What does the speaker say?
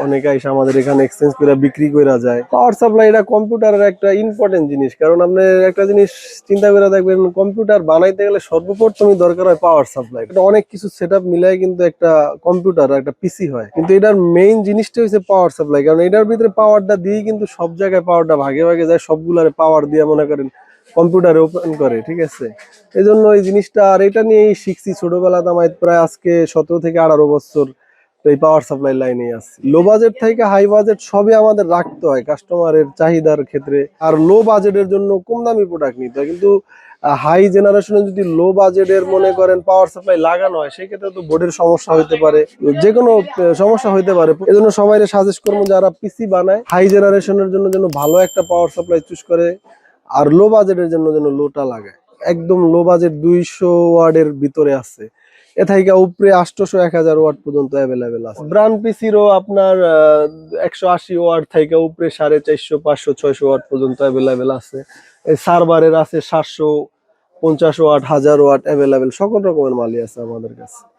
অনেকে এসে আমাদের এখানে এক্সচেঞ্জ করে বিক্রি করা যায়। পাওয়ার সাপ্লাই এটা কম্পিউটারের একটা ইম্পর্টেন্ট জিনিস, কারণ আপনি একটা জিনিস চিন্তা করে দেখবেন, কম্পিউটার বানাইতে গেলে সর্বপ্রথমই দরকার হয় পাওয়ার সাপ্লাই। এটা অনেক কিছু সেটআপ মিলাই কিন্তু একটা কম্পিউটার একটা পিসি হয়, কিন্তু এটার মেইন জিনিসটা হচ্ছে পাওয়ার সাপ্লাই। কারণ এটার ভিতরে পাওয়ারটা দিয়েই কিন্তু সব জায়গায় পাওয়ারটা ভাগে ভাগে যায়, সবগুলার পাওয়ার দিয়ে মনে করেন কম্পিউটারে ওপেন করে, ঠিক আছে। এই জন্য এই জিনিসটা আর এটা নিয়েই শিখছি ছোটবেলাতে। আমার প্রায় আজকে 17 থেকে 18 বছর এই পাওয়ার সাপ্লাই লাইনে আছে। লো বাজেট থেকে হাই বাজেট সবই আমাদের রাখতে হয় কাস্টমারের চাহিদার ক্ষেত্রে। আর লো বাজেটের জন্য কম দামি প্রোডাক্ট নিতে হয়, কিন্তু হাই জেনারেশনে যদি লো বাজেটের মনে করেন পাওয়ার সাপ্লাই লাগানো হয়, সেক্ষেত্রে তো বোর্ডের সমস্যা হইতে পারে, যে কোনো সমস্যা হইতে পারে। এই জন্য সবাই সাজেস্ট করবো যারা পিসি বানায় হাই জেনারেশনের জন্য যেন ভালো একটা পাওয়ার সাপ্লাই চুজ করে, আর লো বাজেটের জন্য যেন লোটা লাগায়। একদম লো বাজেট 200 ওয়ার্ডের ভিতরে আছে, এ থেকে উপরে 800 1000 ওয়াট পর্যন্ত অ্যাভেলেবেল আছে। ব্র্যান্ড পিসিরও আপনার 180 ওয়াট থেকে উপরে 450 500 600 ওয়াট পর্যন্ত অ্যাভেলেবেল আছে। এই সার্ভারের আছে 750 ওয়াট 1000 ওয়াট অ্যাভেলেবেল, সকল রকমের মালই আছে আমাদের কাছে।